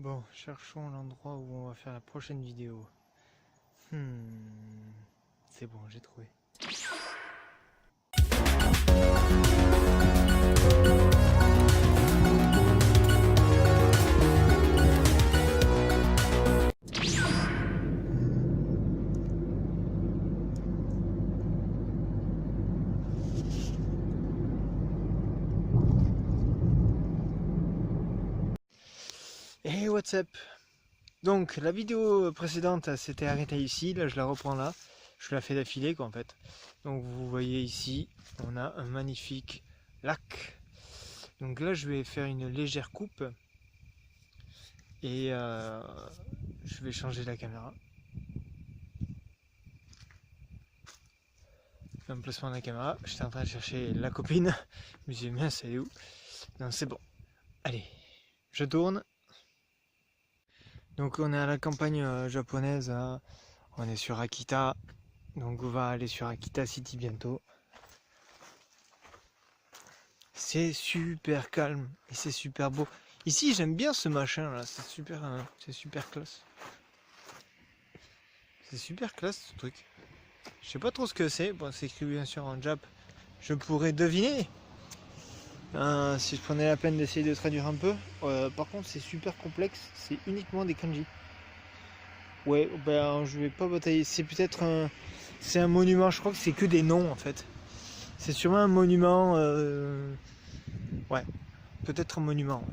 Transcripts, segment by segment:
Bon, cherchons l'endroit où on va faire la prochaine vidéo. C'est bon, j'ai trouvé. Hey, what's up? Donc, la vidéo précédente s'était arrêtée ici, là je la reprends là. Je la fais d'affilée quoi en fait. Donc vous voyez ici, on a un magnifique lac. Donc là je vais faire une légère coupe. Et je vais changer la caméra. L'emplacement de la caméra, j'étais en train de chercher la copine. Je me suis dit, mince, elle est où? Non, c'est bon. Allez, je tourne. Donc on est à la campagne japonaise, on est sur Akita, donc on va aller sur Akita City bientôt. C'est super calme et c'est super beau. Ici j'aime bien ce machin là, c'est super classe. C'est super classe ce truc. Je sais pas trop ce que c'est, bon c'est écrit bien sûr en jap, je pourrais deviner. Si je prenais la peine d'essayer de traduire un peu. Par contre c'est super complexe, c'est uniquement des kanji. Ouais, ben je vais pas batailler. C'est peut-être un. C'est un monument, je crois que c'est que des noms en fait. C'est sûrement un monument. Ouais, peut-être un monument.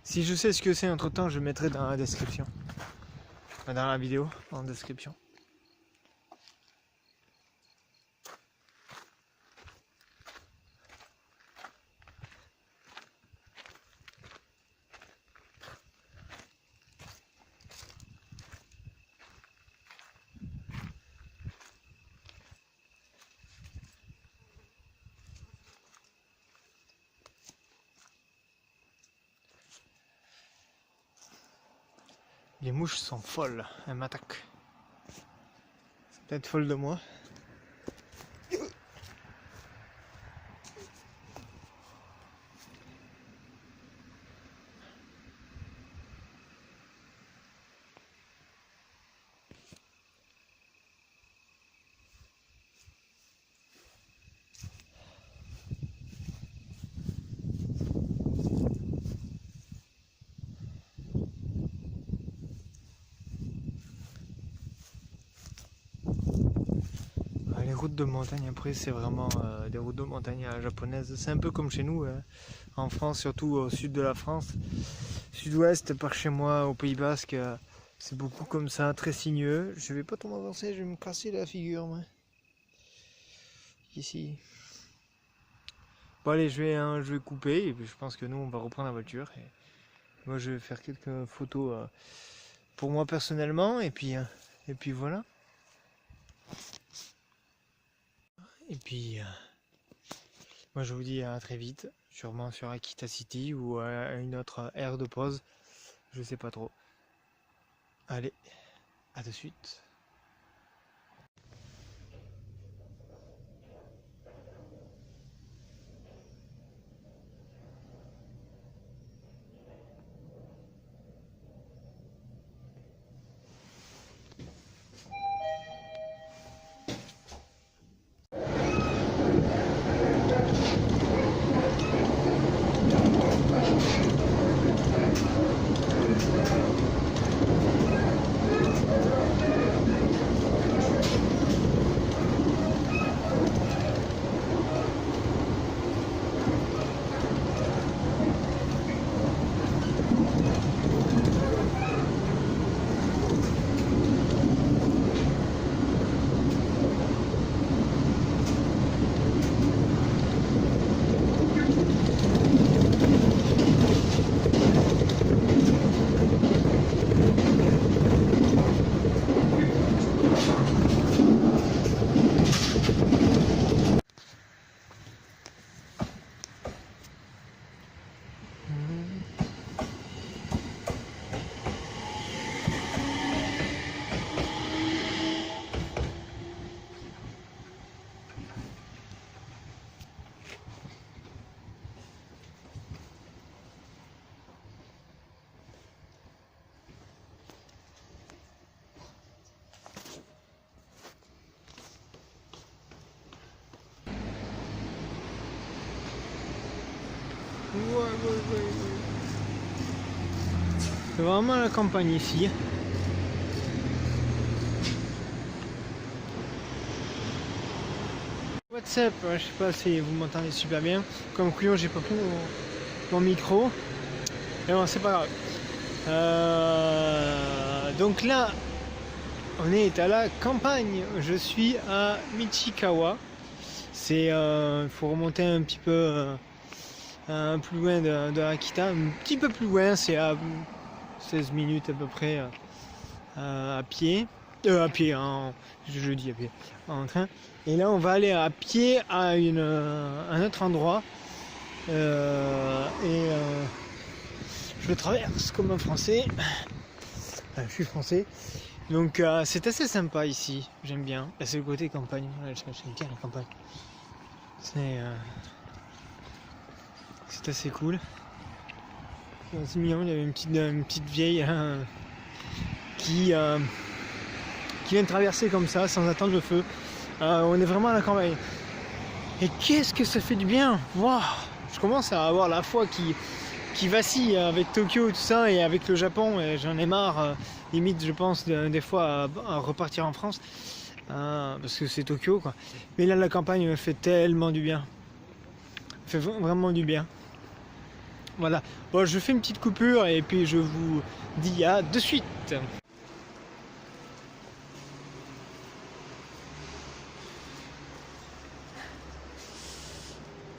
Si je sais ce que c'est entre temps, je mettrai dans la description. Dans la vidéo, en description. Les mouches sont folles, elles m'attaquent. C'est peut-être folle de moi. Les routes de montagne après c'est vraiment des routes de montagne japonaises. C'est un peu comme chez nous en France, surtout au sud de la France. Sud-ouest par chez moi au Pays Basque, c'est beaucoup comme ça, très sinueux. Je vais pas trop m'avancer, je vais me casser la figure moi. Ici. Bon allez, je vais couper et puis je pense que nous on va reprendre la voiture. Et moi je vais faire quelques photos pour moi personnellement et puis voilà. Et puis moi je vous dis à très vite, sûrement sur Akita City ou à une autre aire de pause, je sais pas trop. Allez, à de suite. C'est vraiment la campagne ici. WhatsApp, je sais pas si vous m'entendez super bien. Comme couillon, j'ai pas pris mon micro. Mais bon, c'est pas grave. Donc là, on est à la campagne. Je suis à Michikawa. C'est, faut remonter un petit peu plus loin de Akita, un petit peu plus loin. C'est à 16 minutes à peu près à pied. À pied, je dis à pied, en train. Et là, on va aller à pied à un autre endroit. Je le traverse comme un Français. Je suis français. Donc, c'est assez sympa ici. J'aime bien. C'est le côté campagne. J'aime bien la campagne. C'est assez cool. C'est mignon. Il y avait une petite vieille qui vient de traverser comme ça sans attendre le feu. On est vraiment à la campagne. Et qu'est-ce que ça fait du bien! Waouh! Je commence à avoir la foi qui vacille avec Tokyo et tout ça, et avec le Japon, et j'en ai marre, limite je pense des fois à repartir en France, parce que c'est Tokyo quoi. Mais là la campagne me fait tellement du bien. Me fait vraiment du bien. Voilà. Bon, je fais une petite coupure et puis je vous dis à de suite.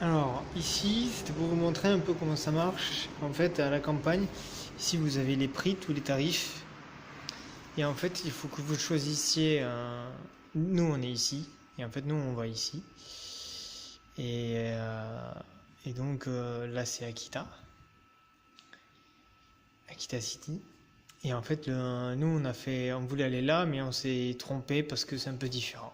Alors ici, c'était pour vous montrer un peu comment ça marche. En fait, à la campagne, ici vous avez les prix, tous les tarifs. Et en fait, il faut que vous choisissiez. Nous, on est ici. Et en fait, nous, on va ici. Et donc là, c'est Akita. Akita City. Et en fait, nous, on voulait aller là, mais on s'est trompé parce que c'est un peu différent.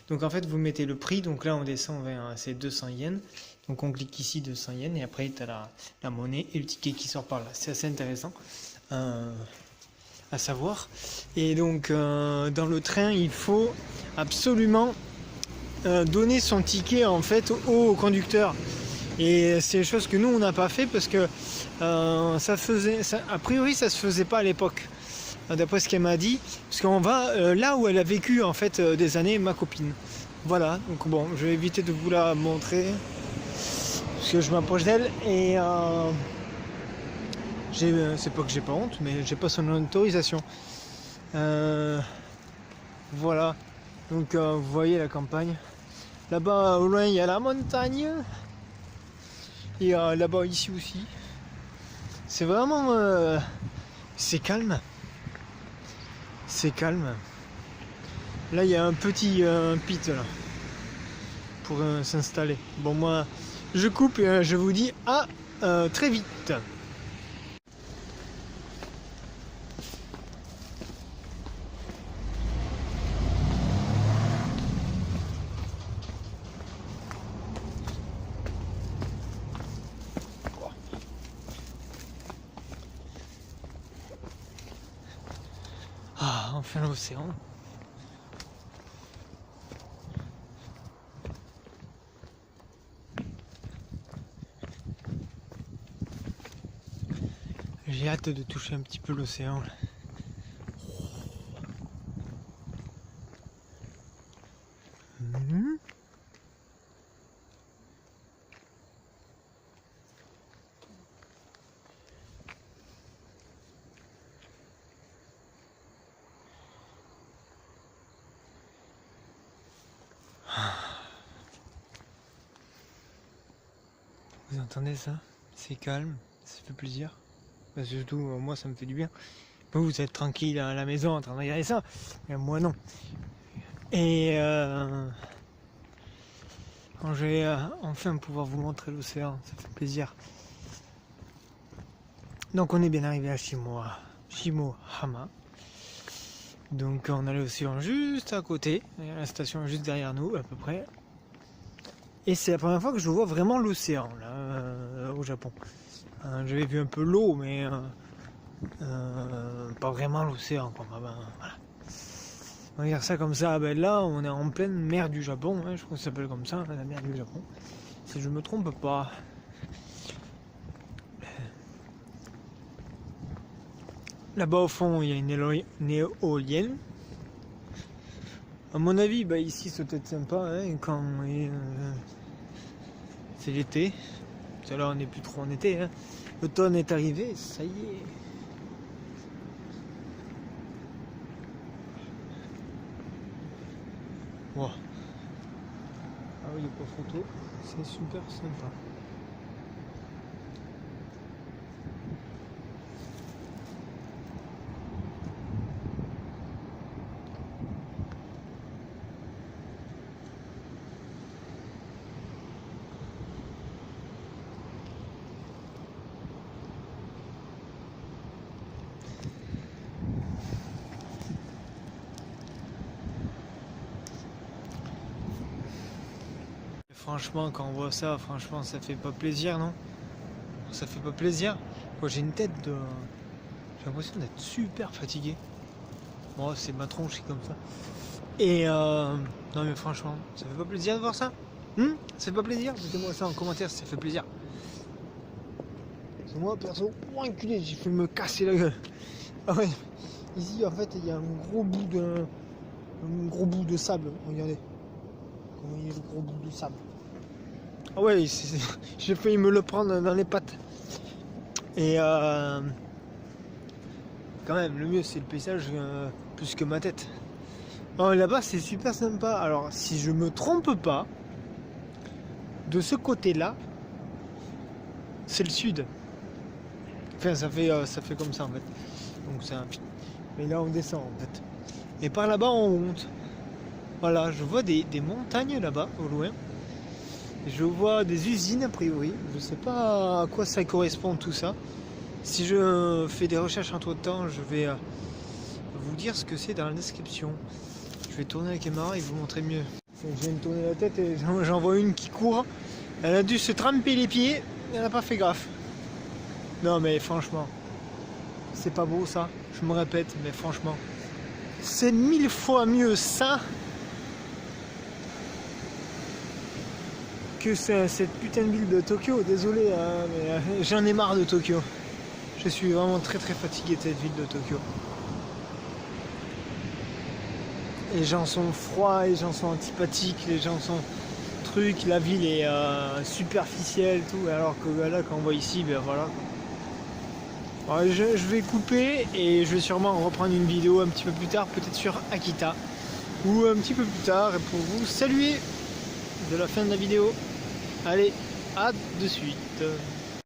Donc en fait, vous mettez le prix. Donc là, on descend vers c'est 200 yens. Donc on clique ici 200 yens et après tu as la monnaie et le ticket qui sort par là. C'est assez intéressant à savoir. Et donc dans le train, il faut absolument donner son ticket en fait au conducteur. Et c'est une chose que nous on n'a pas fait parce que a priori ça se faisait pas à l'époque. D'après ce qu'elle m'a dit, parce qu'on va là où elle a vécu en fait des années, ma copine. Voilà, donc bon, je vais éviter de vous la montrer parce que je m'approche d'elle et c'est pas que j'ai pas honte, mais j'ai pas son autorisation. Voilà, donc vous voyez la campagne. Là-bas au loin il y a la montagne et là-bas ici aussi. C'est vraiment c'est calme. C'est calme. Là il y a un petit pit là pour s'installer. Bon moi je coupe et je vous dis à très vite. Ah, enfin l'océan. J'ai hâte de toucher un petit peu l'océan. Vous entendez ça? C'est calme, ça fait plaisir. Bah, surtout, moi ça me fait du bien. Vous êtes tranquille à la maison en train de regarder ça, mais moi non. Et quand je vais enfin pouvoir vous montrer l'océan, ça fait plaisir. Donc on est bien arrivé à Shimohama. Donc on a l'océan juste à côté, la station juste derrière nous à peu près. Et c'est la première fois que je vois vraiment l'océan là au Japon. J'avais vu un peu l'eau, mais pas vraiment l'océan. Voilà. On va dire ça comme ça. Ben là, on est en pleine mer du Japon. Hein, je crois que ça s'appelle comme ça, la mer du Japon. Si je me trompe pas. Là-bas au fond, il y a une éolienne. À mon avis, bah, ici c'est peut-être sympa hein, quand c'est l'été. Parce que là on n'est plus trop en été. Hein. L'automne est arrivé, ça y est. Wow. Ah oui, il n'y a pas photo, c'est super sympa. Franchement, quand on voit ça, franchement, ça fait pas plaisir, non? Ça fait pas plaisir. Moi, j'ai une tête de... J'ai l'impression d'être super fatigué. Bon, c'est ma tronche qui est comme ça. Et non mais franchement, ça fait pas plaisir de voir ça? Ça fait pas plaisir? Dites-moi ça en commentaire si ça fait plaisir. C'est moi, perso, enculé, j'ai fait me casser la gueule. Ah ouais, ici, en fait, il y a un gros bout de sable, regardez. Comment il y a le gros bout de sable. Ah ouais, j'ai failli me le prendre dans les pattes. Et quand même, le mieux c'est le paysage plus que ma tête. Oh, là-bas c'est super sympa. Alors si je me trompe pas, de ce côté-là, c'est le sud. Enfin ça fait comme ça en fait. Donc c'est un... Mais là on descend en fait. Et par là-bas on monte. Voilà, je vois des montagnes là-bas au loin. Je vois des usines a priori. Je sais pas à quoi ça correspond tout ça. Si je fais des recherches entre temps, je vais vous dire ce que c'est dans la description. Je vais tourner la caméra et vous montrer mieux. Je viens de tourner la tête et j'en vois une qui court. Elle a dû se tremper les pieds. Elle n'a pas fait gaffe. Non mais franchement, c'est pas beau ça. Je me répète, mais franchement, c'est 1000 fois mieux ça que cette putain de ville de Tokyo. Désolé, hein, mais j'en ai marre de Tokyo. Je suis vraiment très fatigué de cette ville de Tokyo. Les gens sont froids, les gens sont antipathiques, les gens sont trucs, la ville est superficielle, tout. Alors que là, quand on voit ici, ben voilà. Alors, je vais couper et je vais sûrement reprendre une vidéo un petit peu plus tard, peut-être sur Akita. Ou un petit peu plus tard, pour vous saluer de la fin de la vidéo. Allez, à de suite.